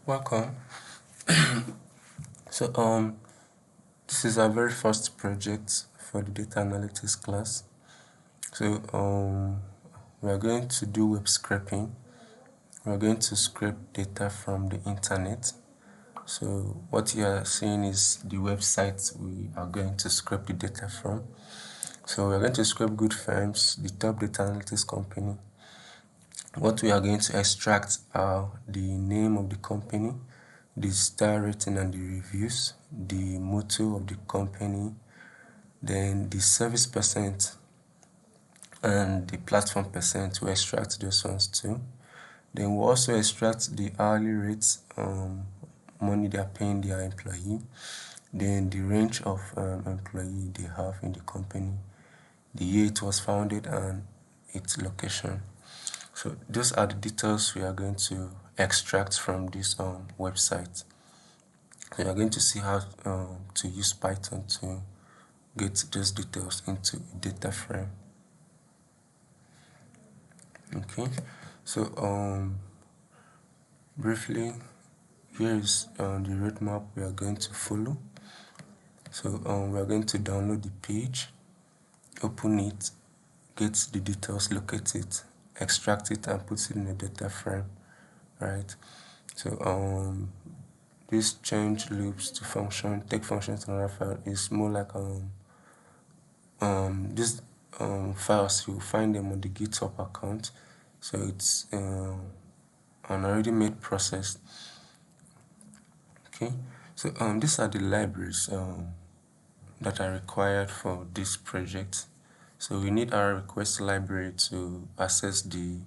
Welcome. So this is our very first project for the data analytics class. So we are going to do web scraping. We are going to scrape data from the internet. So what you are seeing is the website we are going to scrape the data from. So we are going to scrape good firms, the top data analytics company. What we are going to extract are the name of the company, the star rating and the reviews, the motto of the company, then the service percent and the platform percent. We extract those ones too. Then we also extract the hourly rates, money they are paying their employee, then the range of employee they have in the company, the year it was founded and its location. So those are the details we are going to extract from this website. So you are going to see how to use Python to get those details into a data frame. Okay, so briefly, here is the roadmap we are going to follow. So we are going to download the page, open it, get the details, locate it, extract it, and put it in a data frame. Right. So this change loops to function, take function to another file is more like these files, you find them on the GitHub account. So it's an already made process. Okay, so these are the libraries that are required for this project. So we need our request library to access the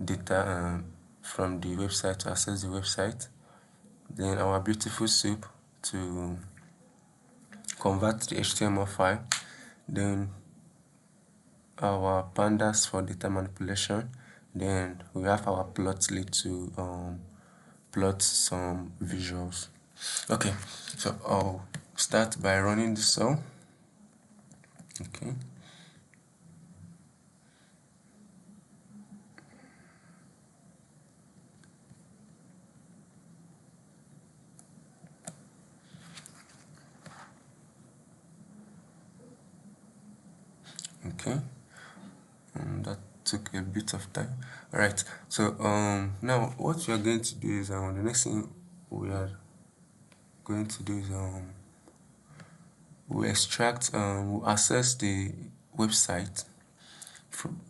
data from the website, to access the website. Then our BeautifulSoup to convert the HTML file. Then our Pandas for data manipulation. Then we have our plotly to plot some visuals. Okay, so I'll start by running the cell. Okay. Okay. That took a bit of time. All right. So now what we are going to do is the next thing we are going to do is we extract we access the website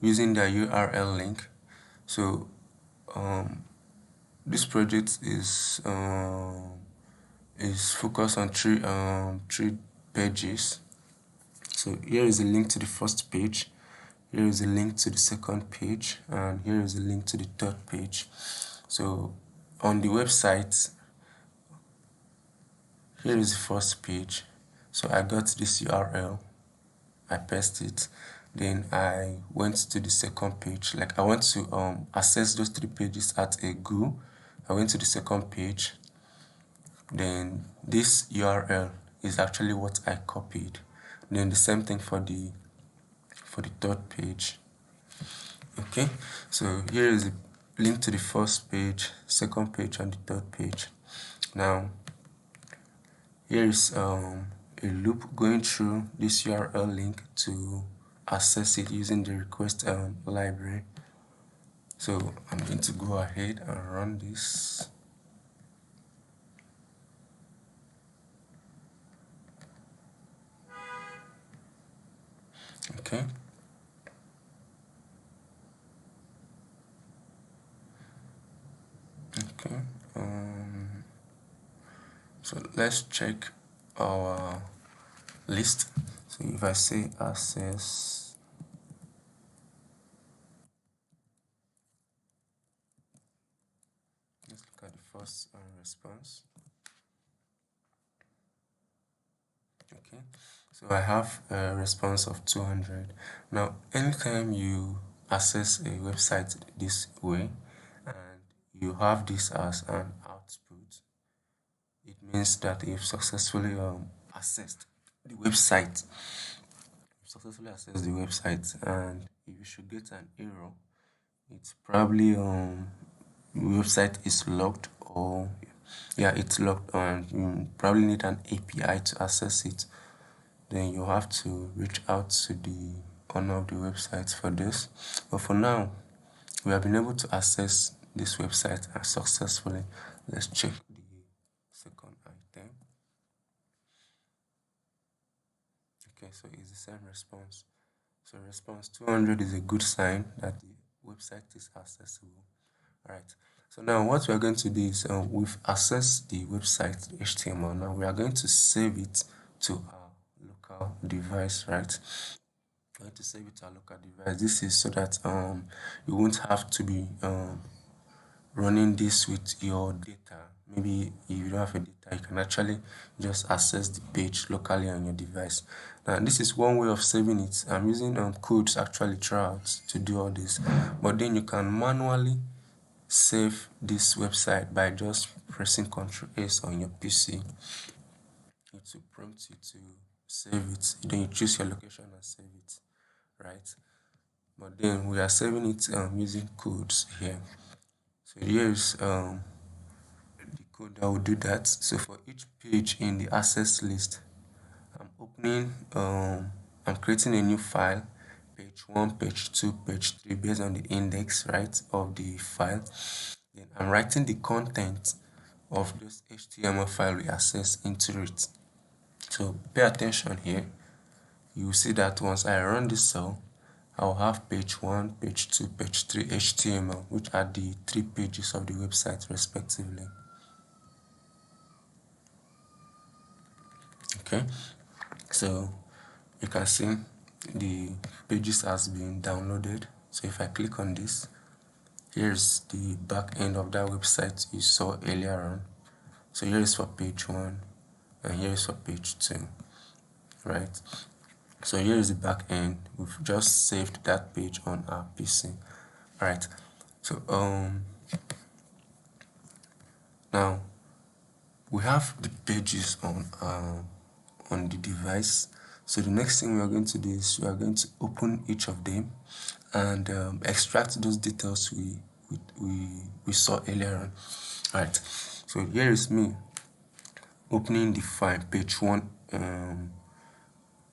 using the URL link. So this project is focused on three pages. So here is a link to the first page, here is a link to the second page, and here is a link to the third page. So on the website, here is the first page. So I got this URL, I pasted it, then I went to the second page. Like I want to access those three pages at a go. I went to the second page, then this URL is actually what I copied. Then the same thing for the third page. Okay, so here is a link to the first page, second page, and the third page. Now here is a loop going through this URL link to access it using the request library. So I'm going to go ahead and run this. Okay. Okay. So let's check our list. So if I say access, let's look at the first response. Okay, so I have a response of 200. Now, anytime you access a website this way and you have this as an output, it means that you've successfully accessed the website. And if you should get an error, it's probably the website is locked or yeah, it's locked on. You probably need an API to access it. Then you have to reach out to the owner of the website for this. But for now, we have been able to access this website successfully. Let's check the second item. Okay, so it's the same response. So response 200 is a good sign that the website is accessible. All right. So now what we are going to do is we've accessed the website HTML. Now we are going to save it to our local device, right? We're going to save it to our local device. This is so that you won't have to be running this with your data. Maybe if you don't have a data, you can actually just access the page locally on your device. Now this is one way of saving it. I'm using codes actually throughout to do all this, but then you can manually save this website by just pressing Ctrl S on your PC. It will prompt you to save it. Then you choose your location and save it, right? But then we are saving it using codes here. So here is the code that will do that. So for each page in the access list, I'm creating a new file, page 1, page 2, page 3, based on the index, right, of the file. Then I'm writing the content of this HTML file we access into it. So pay attention here. You will see that once I run this cell, I'll have page 1, page 2, page 3 HTML, which are the 3 pages of the website respectively. Okay, so you can see the pages has been downloaded. So if I click on this, here's the back end of that website you saw earlier on. So here is for page 1 and here is for page 2, right? So here is the back end. We've just saved that page on our PC. All right, so now we have the pages on the device. So the next thing we are going to do is we are going to open each of them and extract those details we saw earlier on. All right, so here is me opening the file, page 1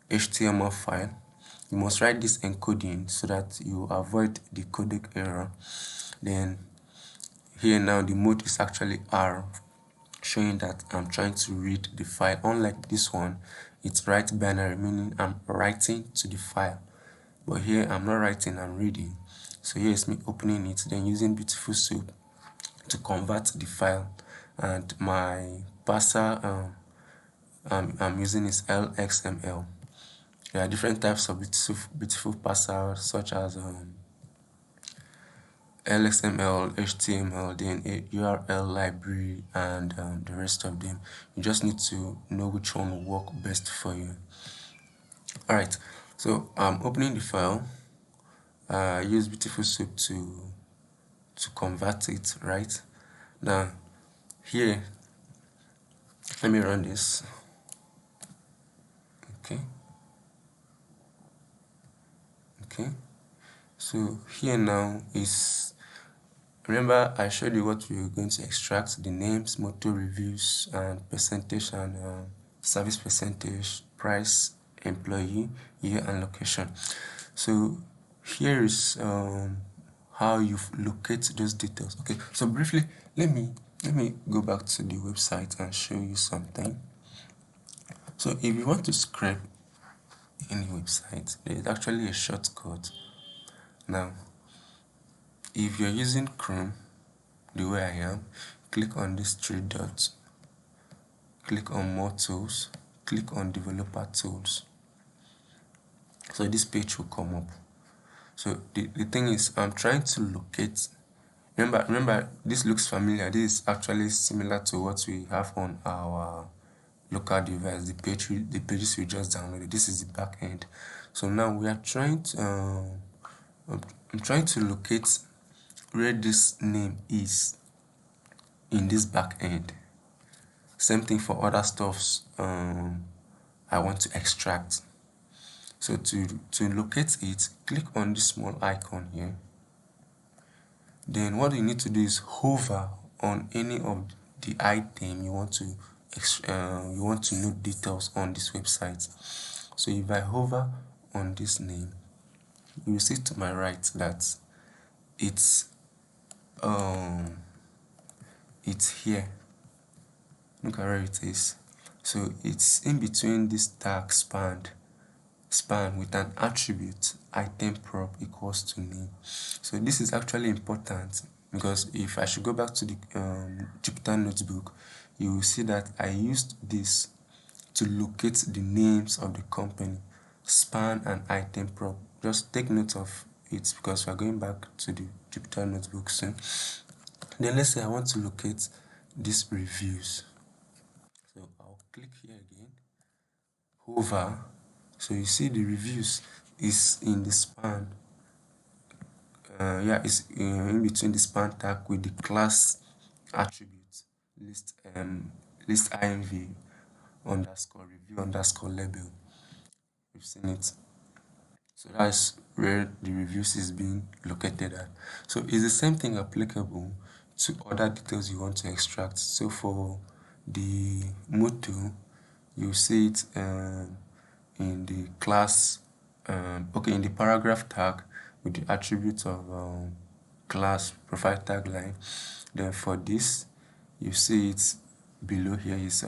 HTML file. You must write this encoding so that you avoid the codec error. Then here now the mode is actually R, showing that I'm trying to read the file. Unlike this one, it's write binary, meaning I'm writing to the file. But here I'm not writing, I'm reading. So here's me opening it, then using BeautifulSoup to convert the file. And my parser I'm using is LXML. There are different types of beautiful parser, such as LXML, HTML, then a URL library, and the rest of them. You just need to know which one will work best for you. All right, so I'm opening the file. Use BeautifulSoup to convert it. Right now, here, let me run this. Okay. So here now is, remember I showed you what we were going to extract: the names, motto, reviews, and percentage, and service percentage, price, employee, year, and location. So here is how you locate those details. Okay, so briefly, let me go back to the website and show you something. So if you want to scrape any website, there is actually a shortcut. Now, if you're using Chrome the way I am, click on these 3 dots, click on more tools, click on developer tools. So this page will come up. So the thing is, I'm trying to locate, remember this looks familiar. This is actually similar to what we have on our local device, the pages we just downloaded. This is the back end. So now we are trying to I'm trying to locate where this name is in this back end. Same thing for other stuffs I want to extract. So to locate it, click on this small icon here. Then what you need to do is hover on any of the item you want to know details on this website. So if I hover on this name, you will see to my right that it's um it's here. Look at where it is. So it's in between this tag span with an attribute item prop equals to name. So this is actually important because if I should go back to the Jupyter notebook, you will see that I used this to locate the names of the company, span and item prop. Just take note of it because we are going back to the Jupyter notebook soon. Then let's say I want to locate these reviews. So I'll click here again, hover. So you see the reviews is in the span. Yeah, it's in between the span tag with the class attribute list inv underscore review underscore label. We've seen it. So that's where the reviews is being located at. So it's the same thing applicable to other details you want to extract. So for the motto, you see it in the class, okay, in the paragraph tag with the attribute of class profile tagline. Then for this, you see it below here is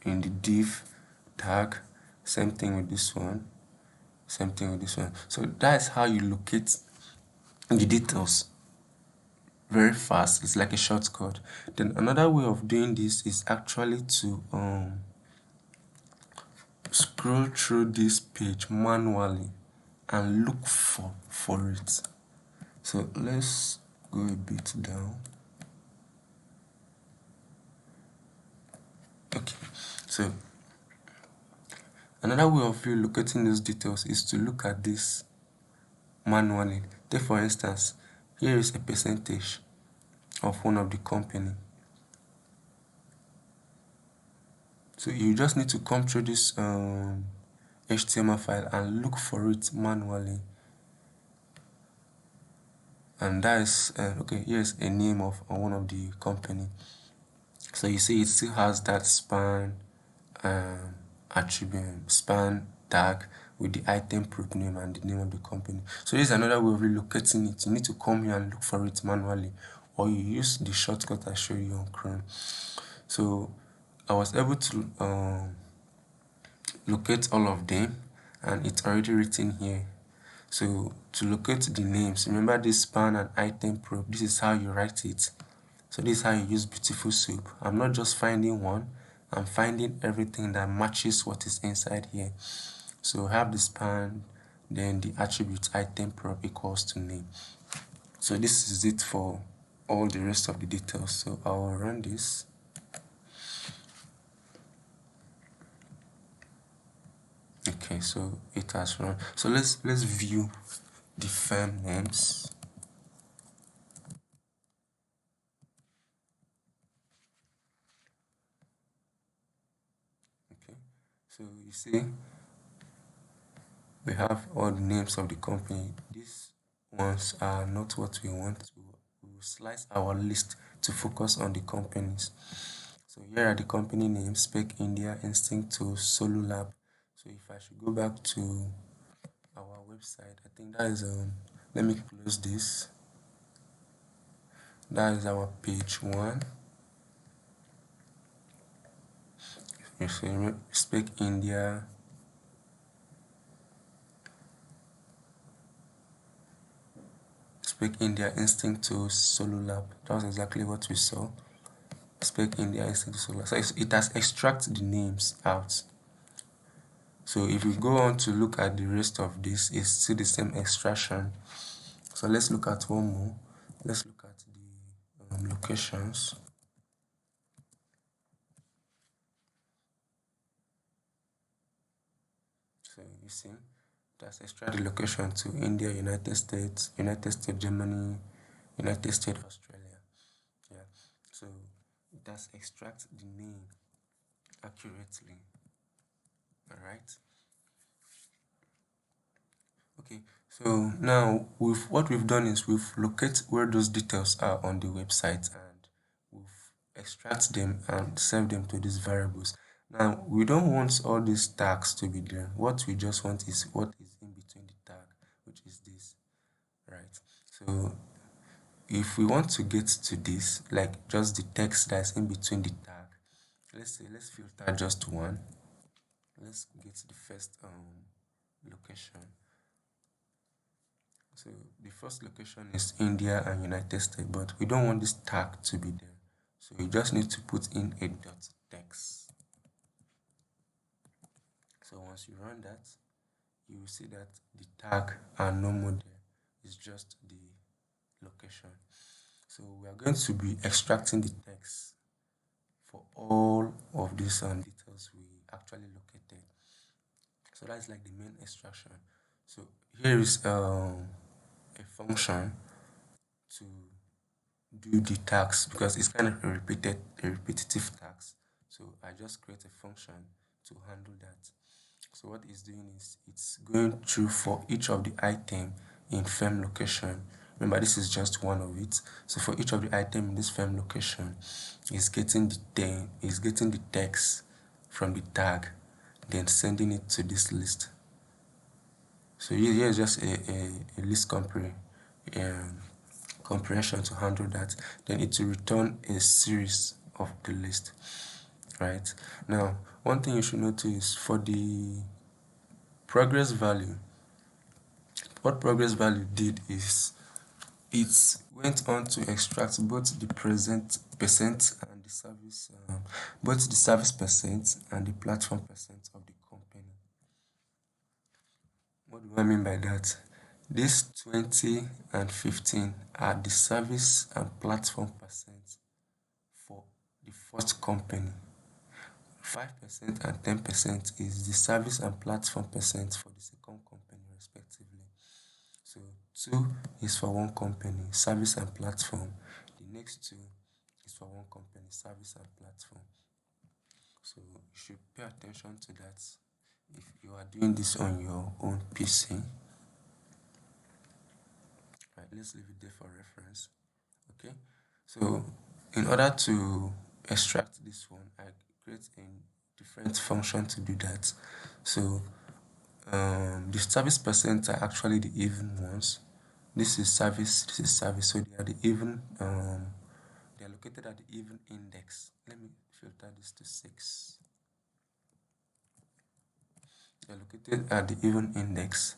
in the div tag. Same thing with this one. Same thing with this one. So that's how you locate the details very fast. It's like a shortcut. Then another way of doing this is actually to scroll through this page manually and look for it. So let's go a bit down. Okay, so another way of you locating those details is to look at this manually. Take for instance, here is a percentage of one of the company. So you just need to come through this HTML file and look for it manually. And that is okay. Here's a name of one of the company. So you see it still has that span attribute, span tag with the item prop name and the name of the company. So this is another way of relocating it. You need to come here and look for it manually, or you use the shortcut I showed you on Chrome. So I was able to locate all of them, and it's already written here. So to locate the names, remember this span and item prop. This is how you write it. So this is how you use BeautifulSoup. I'm not just finding one, I'm finding everything that matches what is inside here. So have the span, then the attribute item prop equals to name. So this is it for all the rest of the details. So I'll run this. Okay, so it has run. So let's view the firm names. Okay, so you see we have all the names of the company. These ones are not what we want to. We will slice our list to focus on the companies. So here are the company names: Spec India, Instinct Tools, Solo Lab. So if I should go back to our website, I think that is let me close this. That is our page 1. You see Spec India. Spec India, Instinct Tools, Solo Lab. That was exactly what we saw. Spec India, Instinct Solo. So it has extracted the names out. So if we go on to look at the rest of this, it's still the same extraction. So let's look at one more. Let's look at the locations. So you see, that's extract the location to India, United States, Germany, United States, Australia. Yeah. So it does extract the name accurately. All right. Okay. So now what we've done is we've located where those details are on the website, and extract them and save them to these variables. Now we don't want all these tags to be there. What we just want is what is in between the tag, which is this, right? So if we want to get to this, like just the text that's in between the tag, let's filter just one. Let's get the first location. So the first location is India and United States, but we don't want this tag to be there. So you just need to put in a dot text. So once you run that, you will see that the tag are no more there. It's just the location. So we are going to be extracting the text for all of these details we actually located. So that's like the main extraction. So here is a function to do the task because it's kind of a repetitive task. So I just create a function to handle that. So what it's doing is it's going through for each of the item in firm location. Remember, this is just one of it. So for each of the item in this firm location, it's getting the text from the tag, then sending it to this list. So here is just a list comprehension to handle that. Then it will return a series of the list. Right now, one thing you should notice is for the progress value, what progress value did is it went on to extract both the present percent and the service, both the service percent and the platform percent of the company. What do I mean by that? These 20 and 15 are the service and platform percent for the first company. 5% and 10% is the service and platform percent for the second company, respectively. So 2 is for one company, service and platform. The next 2 is for one company, service and platform. So you should pay attention to that if you are doing this on your own PC. Right, let's leave it there for reference. Okay, so in order to extract this one, I create a different function to do that. So the service percent are actually the even ones. This is service, this is service, so they are the even, they are located at the even index. Let me filter this to 6. They are located at the even index,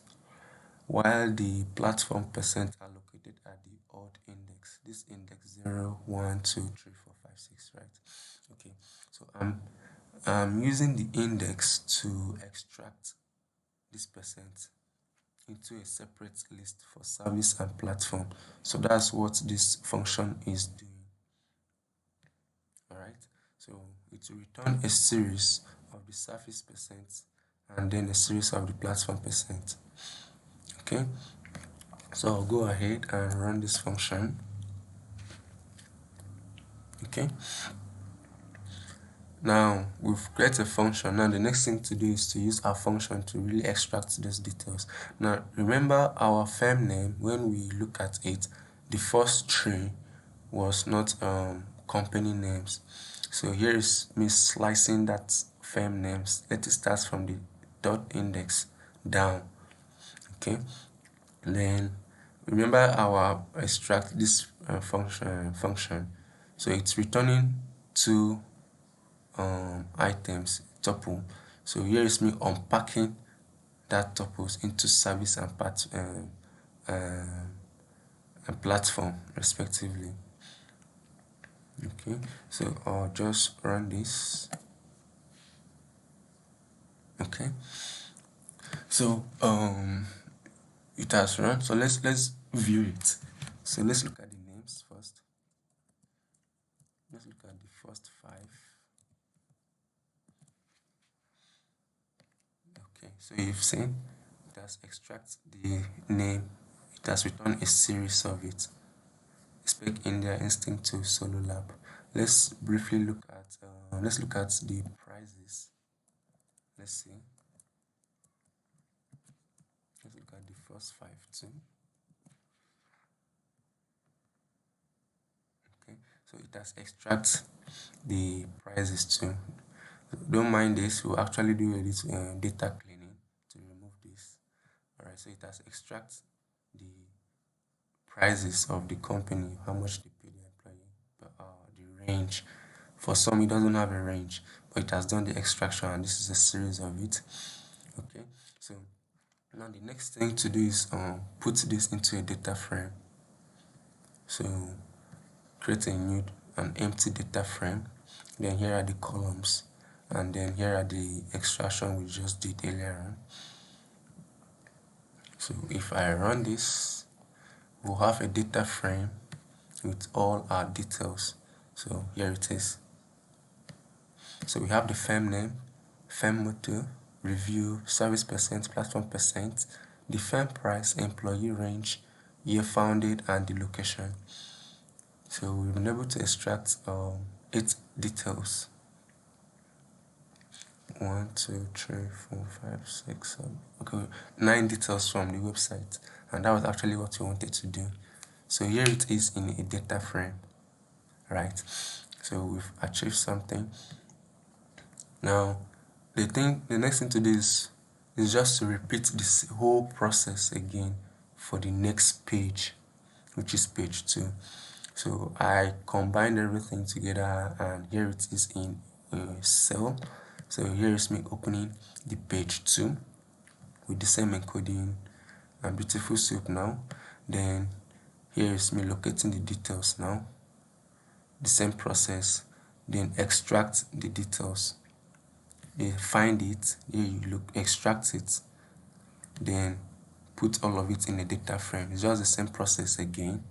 while the platform percent are located at the odd index. This index 0, 1, 2, 3, 4, 5, 6, right? Okay, so I'm using the index to extract this percent into a separate list for service and platform. So that's what this function is doing. All right, so it will return a series of the service percent and then a series of the platform percent. Okay, so I'll go ahead and run this function. Okay, now we've created a function. Now the next thing to do is to use our function to really extract those details. Now remember our firm name, when we look at it, the first 3 was not company names. So here is me slicing that firm names. Let it start from the dot index down. Okay, then remember our extract this function. So it's returning 2 items tuple. So here is me unpacking that tuples into service and platform, respectively. Okay, so I'll just run this. Okay, so it has run. So let's view it. So let's look at the names first. Let's look at the first 5. Okay, so you've seen it has extracted the name. It has returned a series of it. Expect India Instinct to Solo Lab. Let's briefly look at the prices. Let's see. Let's look at the first 5 too. Okay, So it has extract the prices too. Don't mind this, we'll actually do this data cleaning to remove this. Alright, so it has extract the prices of the company, how much they pay the employee per hour, the range. For some, it doesn't have a range, but it has done the extraction, and this is a series of it. Okay, so now the next thing to do is put this into a data frame. So create a new, an empty data frame. Then here are the columns, and then here are the extraction we just did earlier on. So if I run this, we'll have a data frame with all our details. So here it is. So we have the firm name, firm motto, review, service percent, platform percent, the firm price, employee range, year founded, and the location. So we've been able to extract 8 details. 1, 2, 3, 4, 5, 6, 7. Okay, 9 details from the website, and that was actually what we wanted to do. So here it is in a data frame, right? So we've achieved something. Now, the next thing to do is just to repeat this whole process again for the next page, which is page 2. So I combined everything together, and here it is in a cell. So here is me opening the page 2 with the same encoding and BeautifulSoup now. Then here is me locating the details now, the same process. Then extract the details. You find it, here you look, extract it, then put all of it in a data frame. It's just the same process again.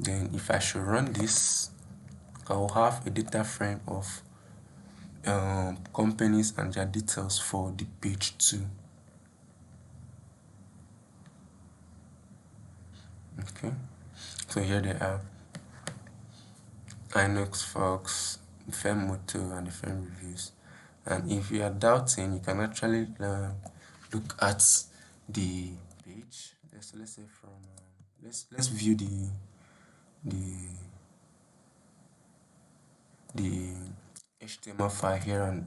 Then if I should run this, I will have a data frame of companies and their details for the page 2. Okay, so here they are: Inox Fox, the firm motto, and the firm reviews. And if you are doubting, you can actually look at the page. Let's say from let's view the the HTML file here on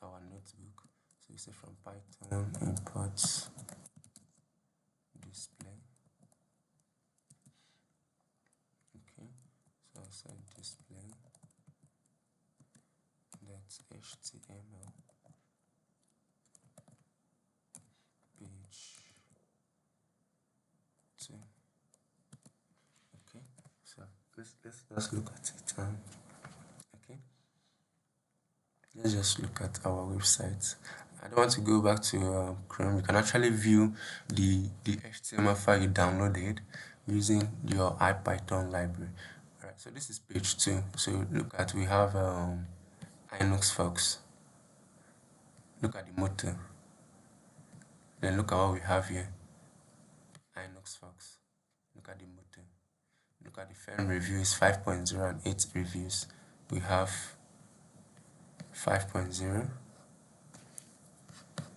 our notebook. So you say from Python imports display. Okay, so I'll say display, that's HTML page 2. Okay, so let's just look at it. Okay, let's just look at our website. I don't want to go back to Chrome. You can actually view the HTML file you downloaded using your IPython library. Alright, so this is page 2. So look at, we have Inox Fox. Look at the motto. Then look at what we have here. Inox Fox. Look at the motto. Look at the firm review is 5.0 and 8 reviews. We have 5.0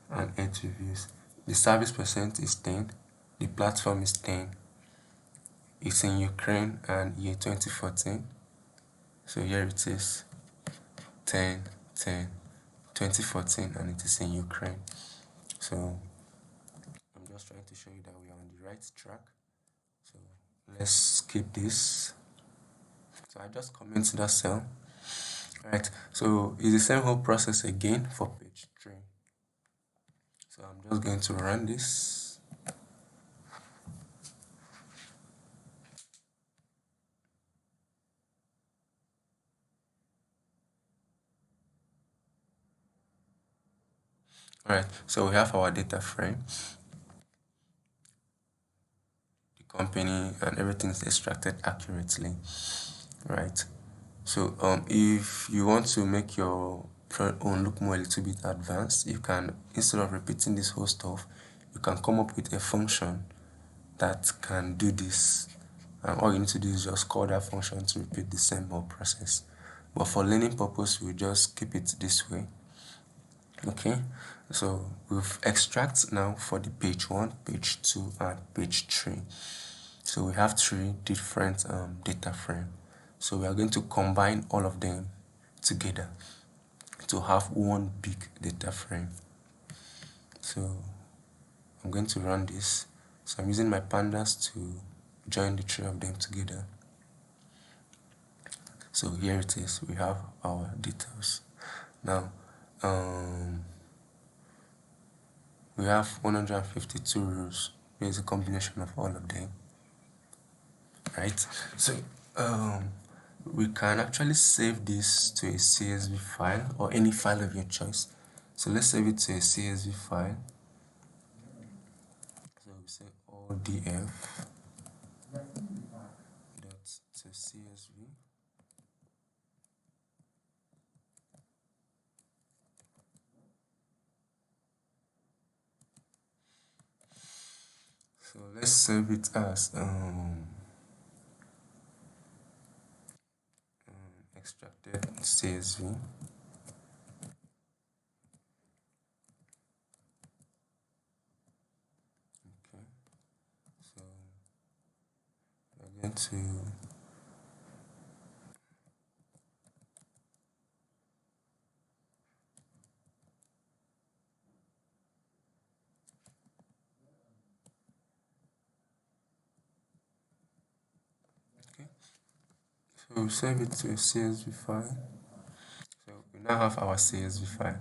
and 8 reviews. The service percent is 10. The platform is 10. It's in Ukraine and year 2014. So here it is 10, 10, 2014, and it is in Ukraine. So I'm just trying to show you that we are on the right track. So let's skip this. So I just comment that cell. Alright, so it's the same whole process again for page 3. So I'm just going to run this. Alright, so we have our data frame, the company, and everything is extracted accurately. Right. So if you want to make your own look more a little bit advanced, you can, instead of repeating this whole stuff, you can come up with a function that can do this. And all you need to do is just call that function to repeat the same whole process. But for learning purpose, we'll just keep it this way. Okay, so we've extract now for the page 1, page 2, and page 3. So we have 3 different data frame. So we are going to combine all of them together to have one big data frame. So I'm going to run this. So I'm using my pandas to join the three of them together. So here it is, we have our details. Now, we have 152 rows. There's a combination of all of them, right? So we can actually save this to a CSV file or any file of your choice. So let's save it to a CSV file. So we say odf dot to CSV. So let's save it as extracted CSV. Okay, so we're going to okay. So we save it to a CSV file. So we now have our CSV file.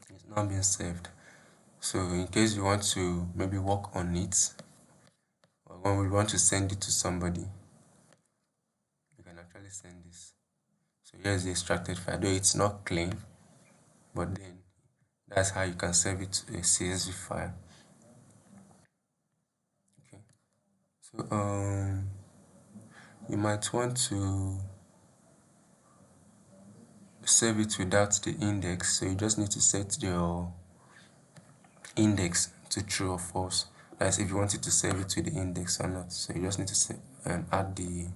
It's now being saved. So in case you want to maybe work on it, or when we want to send it to somebody, you can actually send this. So here's the extracted file, though it's not clean, but then that's how you can save it to a CSV file. Okay. So you might want to save it without the index. So you just need to set your index to true or false. That's if you wanted to save it with the index or not. So you just need to say, add the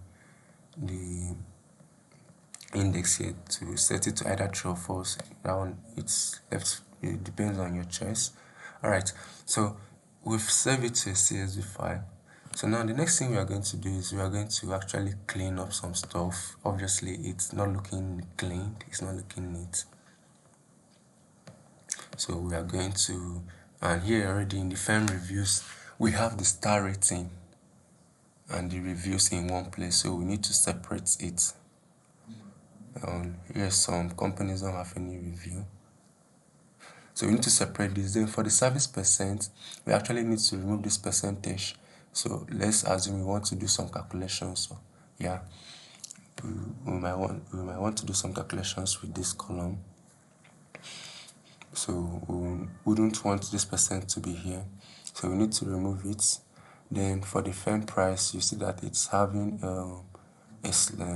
index here to set it to either true or false. That one, it's left, it depends on your choice. All right, so we've saved it to a CSV file. So now the next thing we are going to do is we are going to actually clean up some stuff. Obviously it's not looking clean, it's not looking neat. So we are going to, and here already in the firm reviews, we have the star rating and the reviews in one place. So we need to separate it. Here some companies don't have any review. So we need to separate this. Then for the service percent, we actually need to remove this percentage. So let's assume we want to do some calculations. So yeah, we might want to do some calculations with this column. So we wouldn't want this percent to be here. So we need to remove it. Then for the firm price, you see that it's having a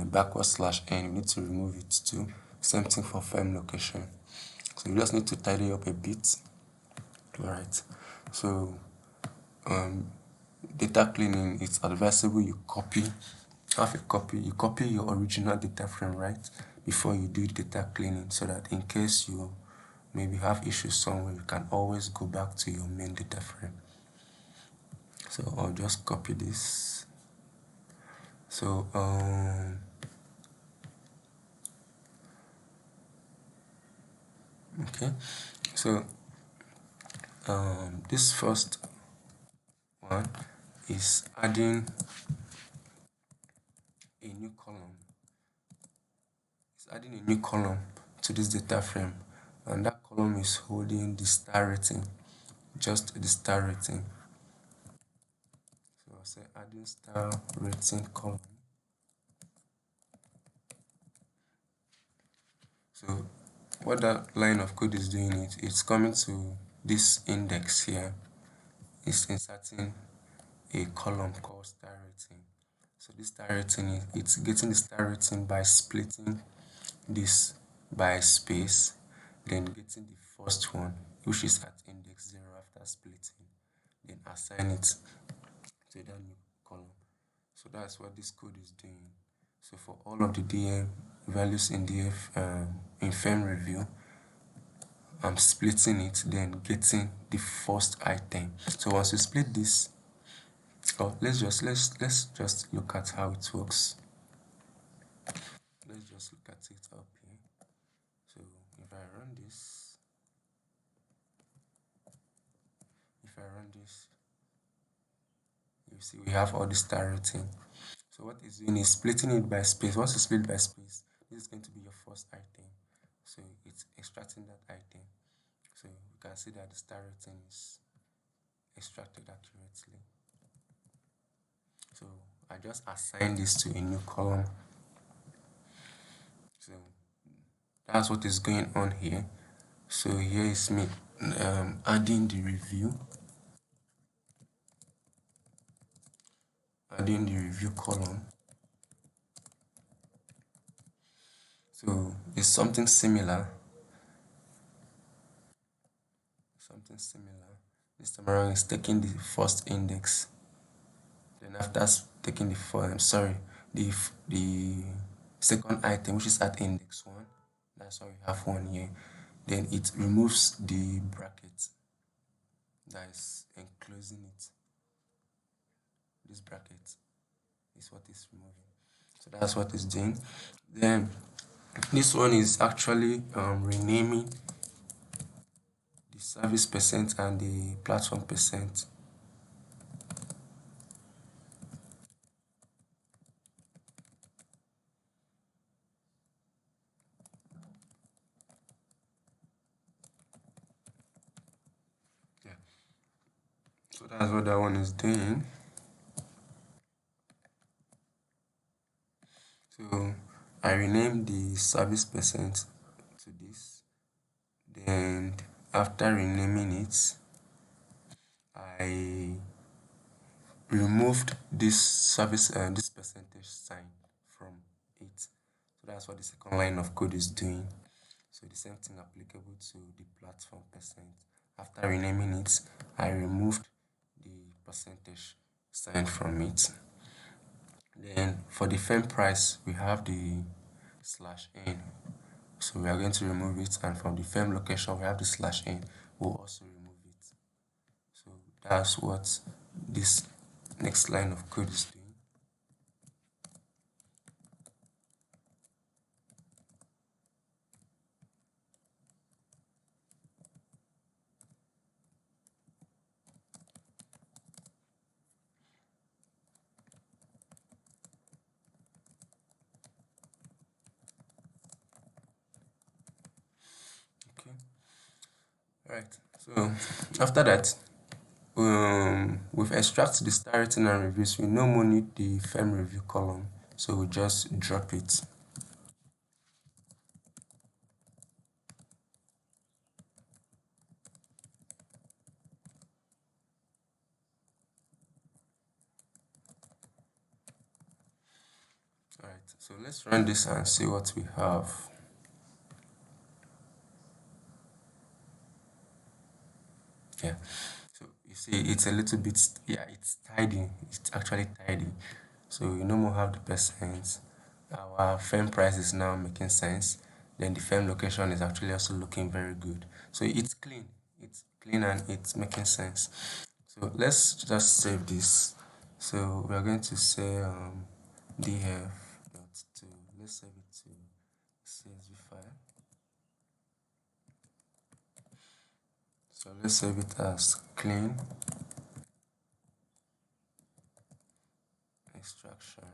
backward slash n. We need to remove it too. Same thing for firm location. So you just need to tidy up a bit. Alright. So data cleaning, it's advisable you copy your original data frame, right, before you do data cleaning, so that in case you maybe have issues somewhere, you can always go back to your main data frame. So I'll just copy this. So okay, so this first one is adding a new column. It's adding a new column to this data frame, and that column is holding the star rating, just the star rating. So I'll say adding star rating column. So what that line of code is doing, it's coming to this index here, it's inserting a column called star rating. So this star rating, it's getting the star rating by splitting this by space, then getting the first one, which is at index 0 after splitting, then assign it to that new column. So that's what this code is doing. So for all of the DM values in in firm review, I'm splitting it, then getting the first item. So once you split this, let's just look at how it works. Let's just look at it up here. So if I run this, you see we have all the star rating. So what it's doing is splitting it by space. Once you split by space, this is going to be your first item. So it's extracting that item. So you can see that the star rating is extracted accurately. So I just assign this to a new column. So that's what is going on here. So here is me adding the review column. So it's something similar. This time around is taking the first index. Then after taking the the second item, which is at index 1, that's why we have 1 here. Then it removes the bracket that is enclosing it. This bracket is what is removing. So that's what it's doing. Then this one is actually renaming the service percent and the platform percent. Yeah. So that's what that one is doing. So I renamed the service percent to this. Then after renaming it, I removed this percentage sign from it. So that's what the second line of code is doing. So the same thing applicable to the platform percent. After renaming it, I removed the percentage sign from it. Then for the firm price, we have the /n. So we are going to remove it, and from the firm location, we have the /n. We'll also remove it. So that's what this next line of code is doing. Okay. Right. So after that, we've extracted the star rating and reviews. We no more need the firm review column, so we just drop it. Alright, so let's run this and see what we have. Yeah, so you see it's a little bit, yeah, it's tidy. It's actually tidy. So we no more have the percent. Our firm price is now making sense. Then the firm location is actually also looking very good. So it's clean. It's clean and it's making sense. So let's just save this. So we are going to say df.to. Let's save it to CSV file. So let's save it as clean extraction.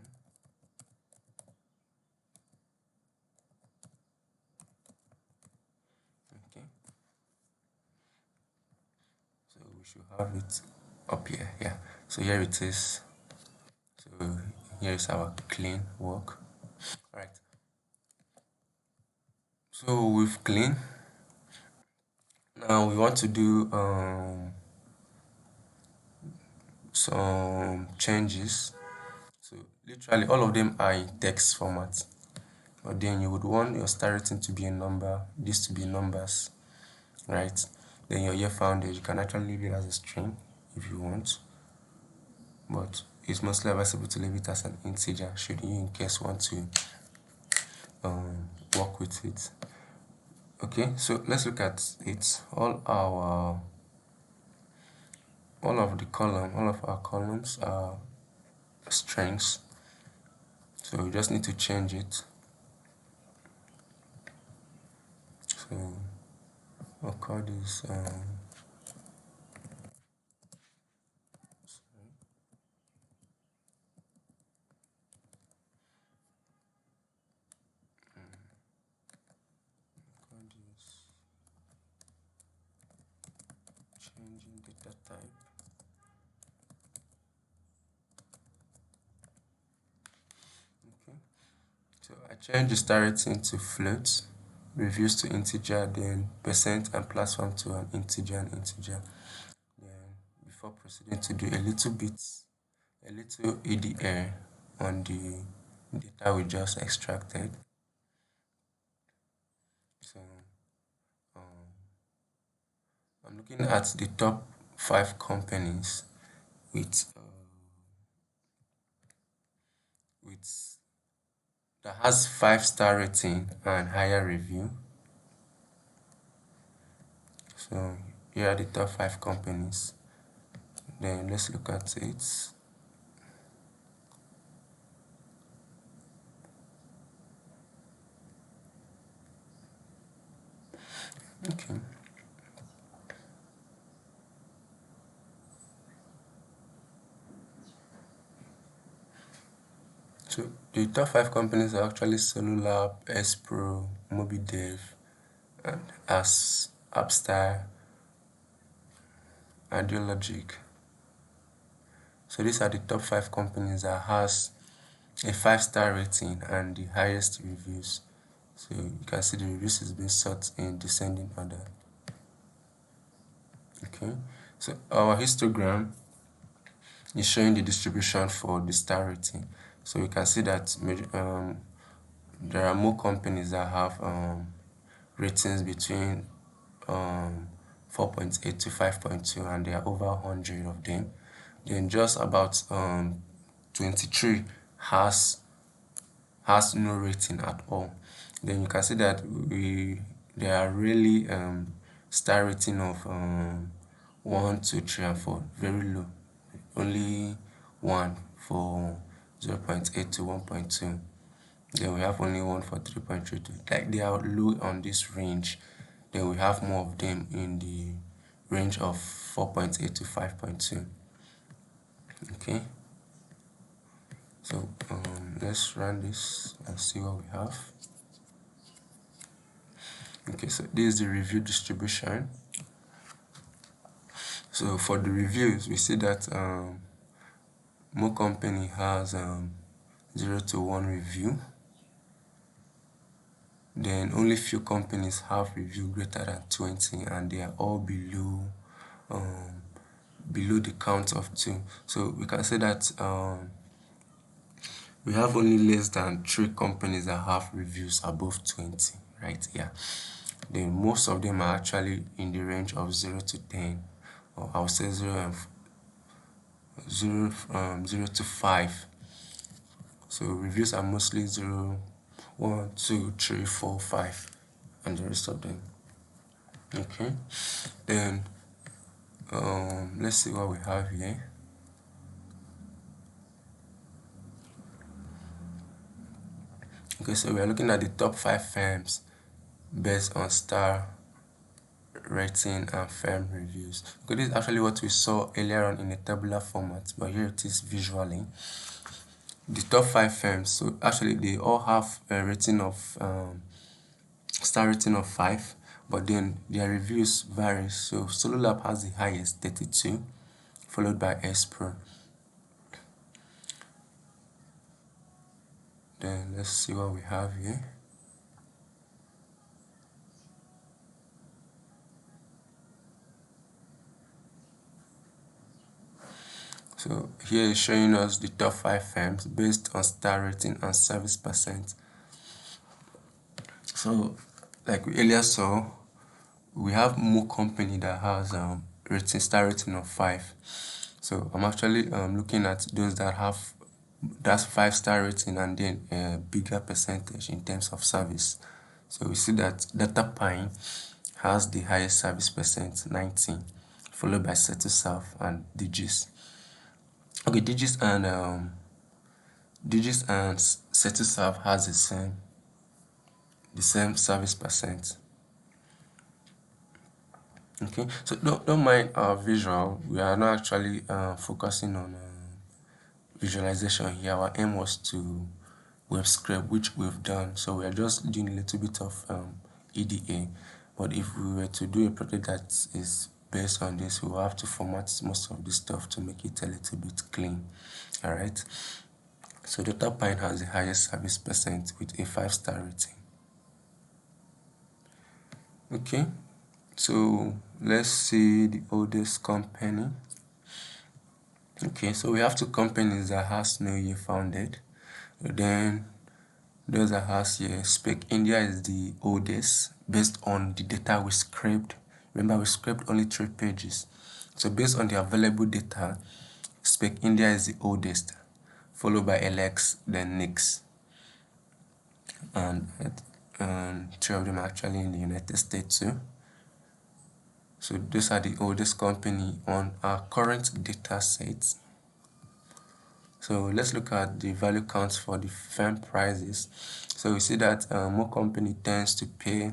Okay. So we should have it up here. Yeah. So here it is. So here is our clean work. Alright. So we've clean. Now we want to do some changes. So literally all of them are in text format. But then you would want your star rating to be a number, this to be numbers, right? Then your year founded, you can actually leave it as a string if you want. But it's mostly advisable to leave it as an integer should you in case want to work with it. Okay, so let's look at it. All of our columns are strings. So we just need to change it. So I'll call this call this changing data type. Okay. So I changed the star rating to float, reviews to integer, then percent and platform to an integer and integer. Then before proceeding to do a little EDR on the data we just extracted. So um, I'm looking at the top 5 companies with with that has 5-star rating and higher review. So here are the top 5 companies. Then let's look at it. Okay. So the top 5 companies are actually SoloLab, S-Pro, MobiDev, and as Appstar, Ideologic. So these are the top 5 companies that has a 5-star rating and the highest reviews. So you can see the reviews is being sorted in descending order. Okay. So our histogram is showing the distribution for the star rating. So you can see that there are more companies that have ratings between 4.8 to 5.2, and there are over 100 of them. Then just about 23 has no rating at all. Then you can see that there are really star rating of 1, 2, 3, and 4, very low. Only 1 for 0.8 to 1.2. Then we have only 1 for 3.32. Like they are low on this range. Then we have more of them in the range of 4.8 to 5.2. Okay. So let's run this and see what we have. Okay, so this is the review distribution. So for the reviews, we see that more company has 0 to 1 review. Then only few companies have review greater than 20, and they are all below the count of 2. So we can say that we have only less than 3 companies that have reviews above 20, right? Yeah. Then most of them are actually in the range of 0 to 10, or I'll say 0 to 5. So reviews are mostly 0, 1, 2, 3, 4, 5, and the rest of them. Okay. Then let's see what we have here. Okay, so we are looking at the top 5 firms based on star rating and firm reviews. Okay, this is actually what we saw earlier on in a tabular format, but here it is visually. The top 5 firms, so actually they all have a rating of star rating of 5, but then their reviews vary. So SoloLab has the highest, 32, followed by S-Pro. Then let's see what we have here. So here is showing us the top 5 firms based on star rating and service percent. So like we earlier saw, we have more company that has star rating of 5. So I'm actually looking at those that have that's 5-star rating and then a bigger percentage in terms of service. So we see that DataPine has the highest service percent, 19, followed by BeautifulSoup and Digis. Okay, Digis and Digits and BeautifulSoup has the same service percent. Okay, so don't mind our visual. We are not actually focusing on visualization here. Our aim was to web scrape, which we've done. So we are just doing a little bit of EDA. But if we were to do a project that is based on this, we will have to format most of this stuff to make it a little bit clean. All right. So DataPine has the highest service percent with a 5-star rating. Okay, so let's see the oldest company. Okay, so we have two companies that has no year founded. Then those that has year. Spec India is the oldest based on the data we scraped. Remember, we scraped only 3 pages. So based on the available data, Spec India is the oldest, followed by LX, then Nix. And 3 of them are actually in the United States too. So those are the oldest company on our current data sets. So let's look at the value counts for the firm prices. So we see that more company tends to pay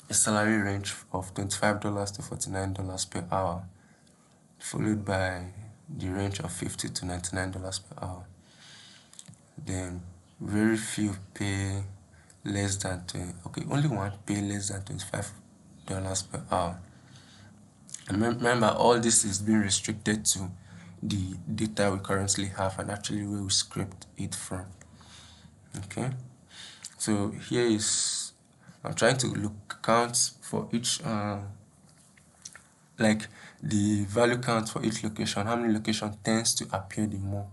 a salary range of $25 to $49 per hour, followed by the range of $50 to $99 per hour. Then very few pay less than 20, okay, only one pay less than $25 per hour. And remember, all this is being restricted to the data we currently have and actually where we scraped it from. Okay, so here is, I'm trying to look count for each like the value count for each location, how many location tends to appear the more.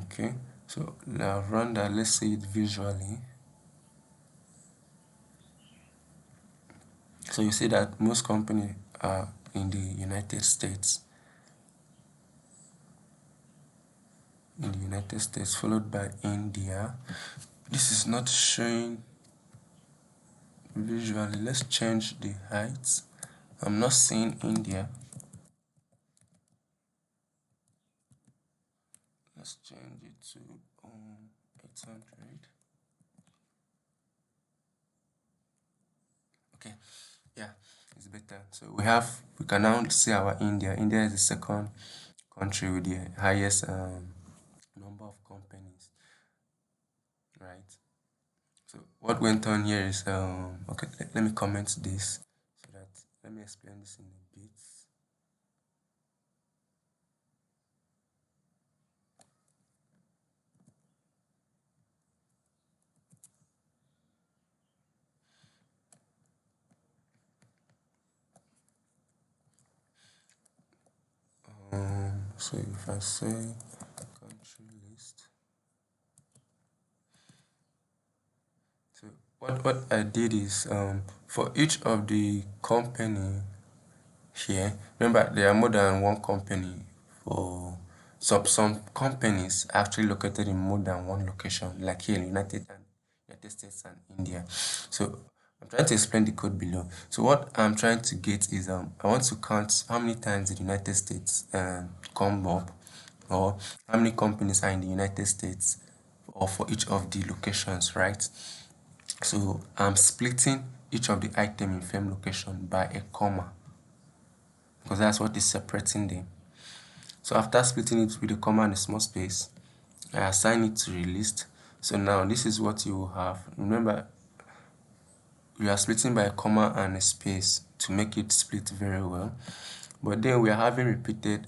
Okay, so now run that, let's see it visually. So you see that most companies are in the United States, followed by India. This is not showing visually. Let's change the height. I'm not seeing India. Let's change it to 800. Okay, yeah, it's better. So we can now see our India. India is the second country with the highest number of companies, right? So what went on here is okay. Let me comment this so that, let me explain this in a bit. So if I say country list, so what I did is for each of the company here, remember there are more than one company. For some companies are actually located in more than one location, like here in United States and India. So I'm trying to explain the code below. So what I'm trying to get is I want to count how many times the United States come up, or how many companies are in the United States, or for each of the locations, right? So I'm splitting each of the item in firm location by a comma, because that's what is separating them. So after splitting it with a comma and a small space, I assign it to released. So now this is what you will have. Remember, we are splitting by a comma and a space to make it split very well. But then we are having repeated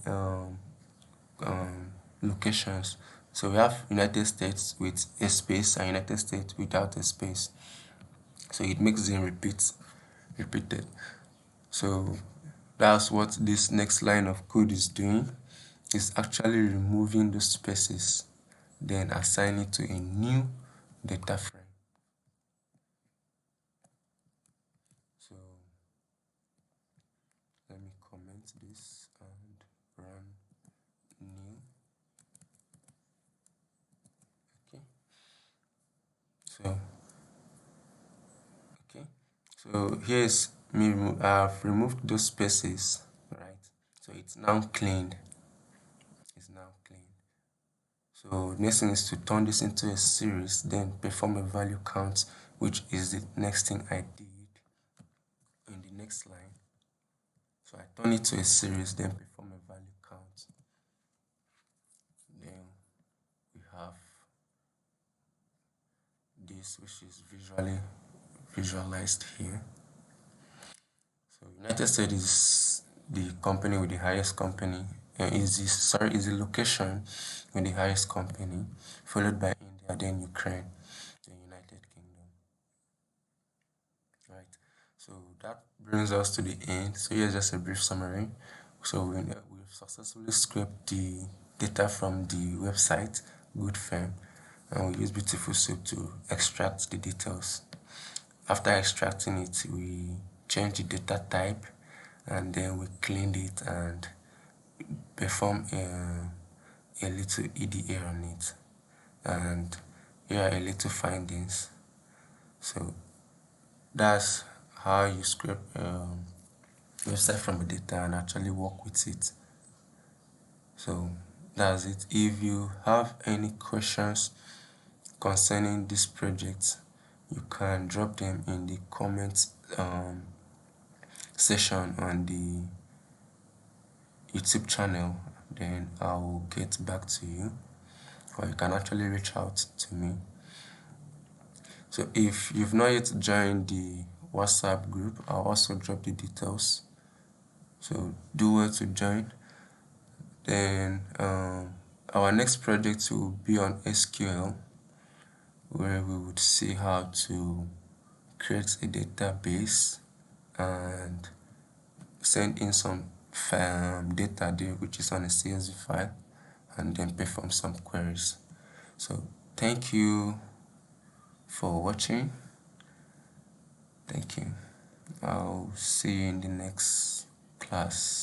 locations. So we have United States with a space and United States without a space. So it makes them repeated. So that's what this next line of code is doing. It's actually removing those spaces, then assign it to a new data frame. So let me comment this and run new. Okay. So okay. So here's me. I've removed those spaces, right? So it's now cleaned. It's now clean. So next thing is to turn this into a series, then perform a value count, which is the next thing I did in the next line. So I turn it to a series, then perform a value count. Then we have this, which is visually visualized here. So United States is the company with the highest company, is the location with the highest company, followed by India, then Ukraine, then United Kingdom. Right. So that brings us to the end. So here's just a brief summary. So we've successfully scraped the data from the website GoodFirm, and we use BeautifulSoup to extract the details. After extracting it, we change the data type, and then we cleaned it and perform a little EDA on it. And here are a little findings. So that's how you scrape website from the data and actually work with it. So that's it. If you have any questions concerning this project, you can drop them in the comments section on the YouTube channel, then I will get back to you, or you can actually reach out to me. So if you've not yet joined the WhatsApp group, I'll also drop the details, so do well to join. Then our next project will be on SQL, where we would see how to create a database and send in some data there, which is on a CSV file, and then perform some queries. So thank you for watching. Thank you. I'll see you in the next class.